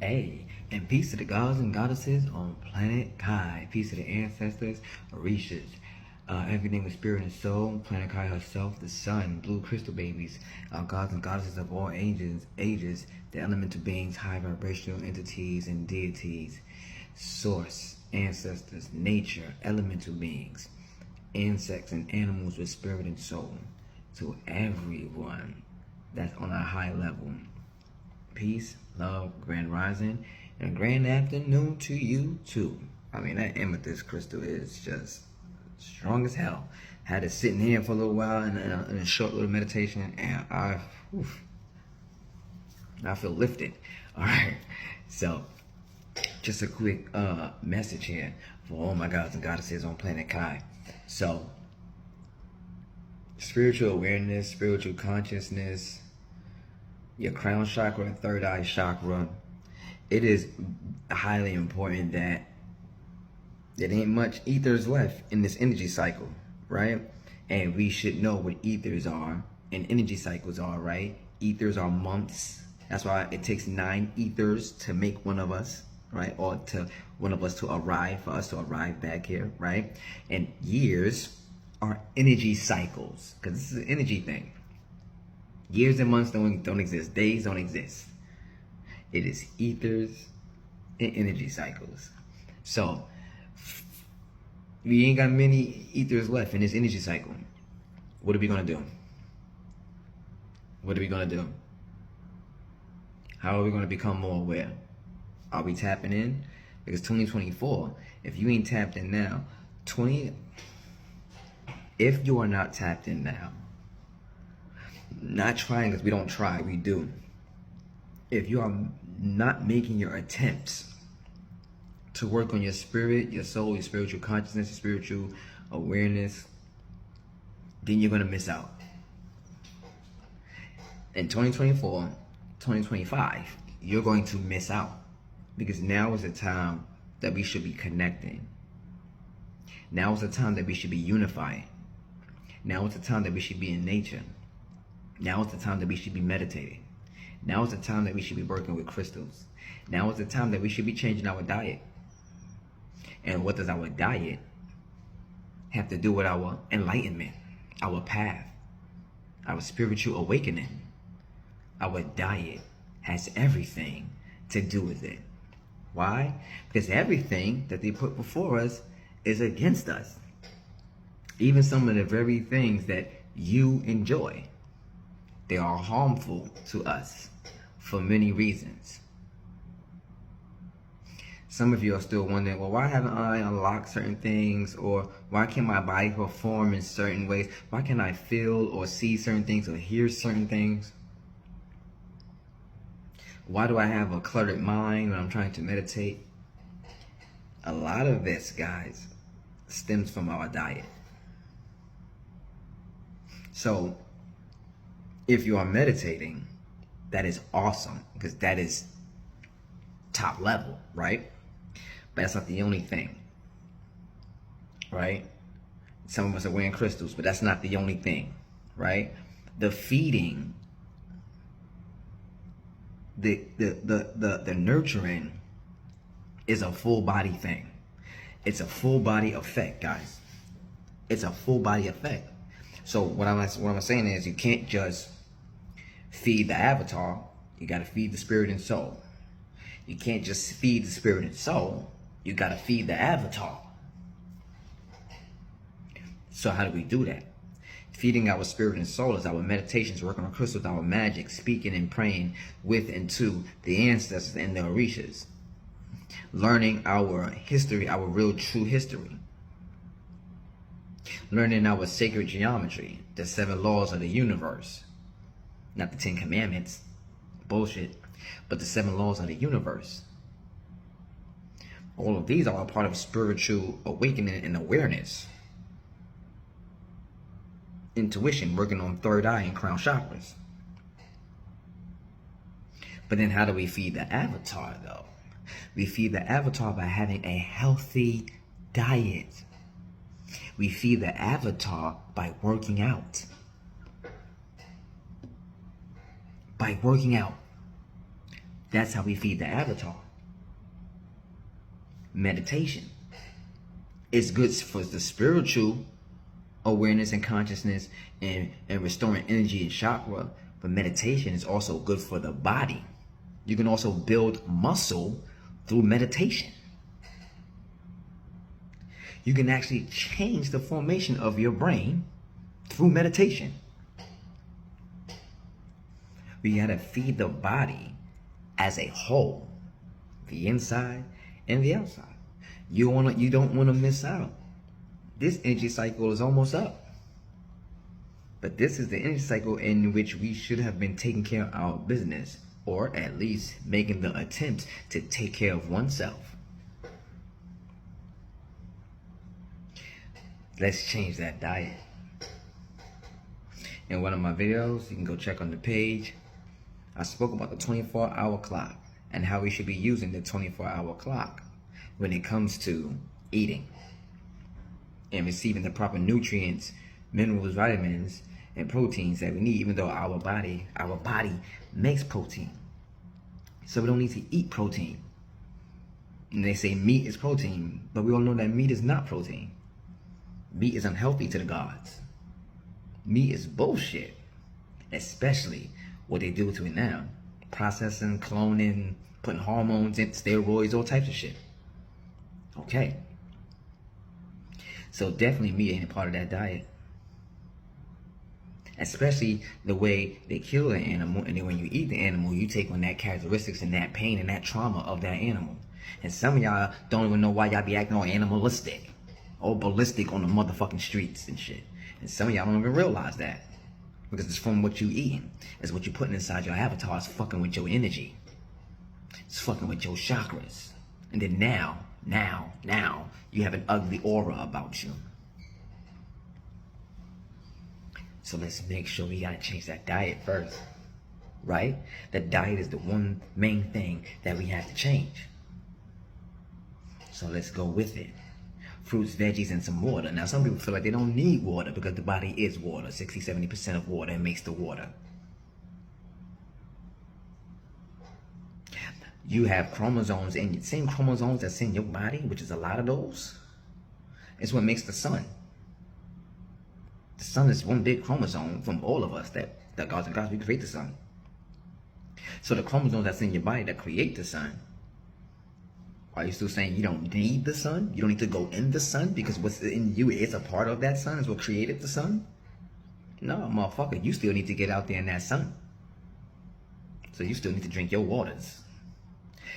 Hey, and peace to the gods and goddesses on planet Kai. Peace to the ancestors, Orishas, everything with spirit and soul, planet Kai herself, the sun, blue crystal babies, our gods and goddesses of all ages, the elemental beings, high vibrational entities and deities, source, ancestors, nature, elemental beings, insects and animals with spirit and soul. To everyone that's on a high level. Peace, love, grand rising, and grand afternoon to you too. I mean, that amethyst crystal is just strong as hell. Had it sitting here for a little while in a short little meditation, and I feel lifted. All right, so just a quick message here for all my gods and goddesses on planet Kai. So, spiritual awareness, spiritual consciousness, your crown chakra and third eye chakra, it is highly important that there ain't much ethers left in this energy cycle, right? And we should know what ethers are and energy cycles are, right? Ethers are months. That's why it takes 9 ethers to make one of us, right? Or to one of us to arrive, for us to arrive back here, right? And years are energy cycles, because this is an energy thing. Years and months don't exist. Days don't exist. It is ethers and energy cycles. So we ain't got many ethers left in this energy cycle. What are we gonna do? What are we gonna do? How are we gonna become more aware? Are we tapping in? Because 2024, if you ain't tapped in now, if you are not tapped in now, not trying because we don't try, we do. If you are not making your attempts to work on your spirit, your soul, your spiritual consciousness, your spiritual awareness, then you're going to miss out. In 2024, 2025, you're going to miss out, because now is the time that we should be connecting. Now is the time that we should be unifying. Now is the time that we should be in nature. Now is the time that we should be meditating. Now is the time that we should be working with crystals. Now is the time that we should be changing our diet. And what does our diet have to do with our enlightenment, our path, our spiritual awakening? Our diet has everything to do with it. Why? Because everything that they put before us is against us. Even some of the very things that you enjoy, they are harmful to us for many reasons. Some of you are still wondering, well, why haven't I unlocked certain things? Or why can't my body perform in certain ways? Why can't I feel or see certain things or hear certain things? Why do I have a cluttered mind when I'm trying to meditate? A lot of this, guys, stems from our diet. So, if you are meditating, that is awesome, because that is top level, right? But that's not the only thing, right? Some of us are wearing crystals, but that's not the only thing, right? The feeding, the nurturing is a full body thing. It's a full body effect, guys. It's a full body effect. So what I'm saying is, you can't just feed the avatar. You got to feed the spirit and soul. You can't just feed the spirit and soul. You got to feed the avatar. So how do we do that? Feeding our spirit and soul is our meditations, working on crystals, our magic, speaking and praying with and to the ancestors and the Orishas. Learning our history, our real true history. Learning our sacred geometry, the 7 laws of the universe. Not the 10 commandments, bullshit, but the 7 laws of the universe. All of these are a part of spiritual awakening and awareness. Intuition, working on third eye and crown chakras. But then how do we feed the avatar, though? We feed the avatar by having a healthy diet. We feed the avatar by working out. By working out. That's how we feed the avatar. Meditation. It's good for the spiritual awareness and consciousness and restoring energy and chakra, but meditation is also good for the body. You can also build muscle through meditation. You can actually change the formation of your brain through meditation. We gotta feed the body as a whole, the inside and the outside. You don't wanna miss out. This energy cycle is almost up. But this is the energy cycle in which we should have been taking care of our business, or at least making the attempt to take care of oneself. Let's change that diet. In one of my videos, you can go check on the page, I spoke about the 24-hour clock and how we should be using the 24-hour clock when it comes to eating and receiving the proper nutrients, minerals, vitamins, and proteins that we need, even though our body makes protein. So we don't need to eat protein. And they say meat is protein, but we all know that meat is not protein. Meat is unhealthy to the gods. Meat is bullshit, especially what they do to it now. Processing, cloning, putting hormones in, steroids, all types of shit. Okay. So definitely meat ain't a part of that diet. Especially the way they kill the animal, and then when you eat the animal, you take on that characteristics and that pain and that trauma of that animal. And some of y'all don't even know why y'all be acting all animalistic or ballistic on the motherfucking streets and shit. And some of y'all don't even realize that. Because it's from what you eating. It's what you putting inside your avatar. It's fucking with your energy. It's fucking with your chakras. And then now, you have an ugly aura about you. So let's make sure we gotta change that diet first. Right? That diet is the one main thing that we have to change. So let's go with it. Fruits, veggies, and some water. Now, some people feel like they don't need water because the body is water. 60-70% of water, and makes the water. You have chromosomes, and the same chromosomes that's in your body, which is a lot of those, is what makes the sun. The sun is one big chromosome from all of us that gods and gods, we create the sun. So the chromosomes that's in your body that create the sun, are you still saying you don't need the sun? You don't need to go in the sun because what's in you is a part of that sun, is what created the sun? No, motherfucker, you still need to get out there in that sun. So you still need to drink your waters.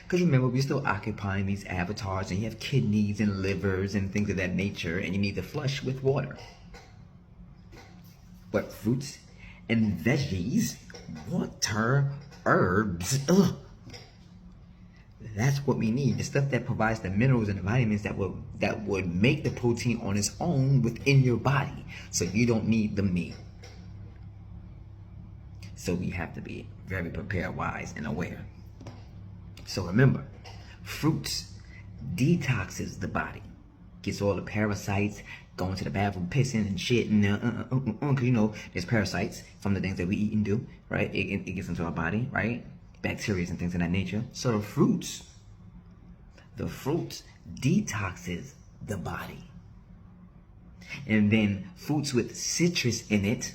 Because remember, we're still occupying these avatars, and you have kidneys and livers and things of that nature, and you need to flush with water. But fruits and veggies, water, herbs, that's what we need. The stuff that provides the minerals and the vitamins that would make the protein on its own within your body. So you don't need the meat. So we have to be very prepared, wise, and aware. So remember, fruits detoxes the body. Gets all the parasites, going to the bathroom, pissing and shit, and cause you know there's parasites from the things that we eat and do, right? It gets into our body, right? Bacteria and things of that nature. So the fruits detoxes the body. And then fruits with citrus in it,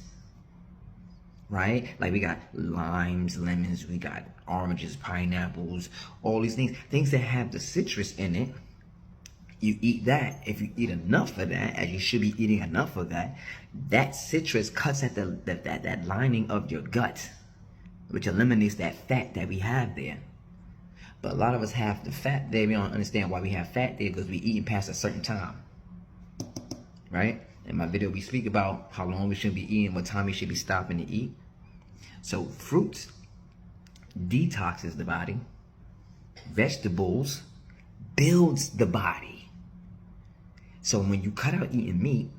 right? Like we got limes, lemons, we got oranges, pineapples, all these things that have the citrus in it. You eat that. If you eat enough of that, as you should be eating enough of that, that citrus cuts at that lining of your gut, which eliminates that fat that we have there. But a lot of us have the fat there. We don't understand why we have fat there because we eating past a certain time, right? In my video, we speak about how long we should be eating, what time we should be stopping to eat. So fruits detoxes the body. Vegetables builds the body. So when you cut out eating meat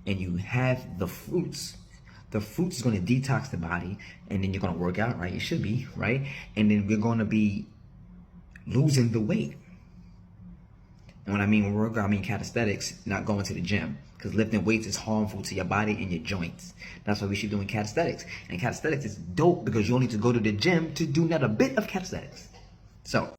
and you have the fruits is going to detox the body, and then you're going to work out, right? You should be, right? And then we're going to be losing the weight. And when I mean workout, I mean calisthenics, not going to the gym. Because lifting weights is harmful to your body and your joints. That's why we should be doing calisthenics. And calisthenics is dope because you don't need to go to the gym to do not a bit of calisthenics. So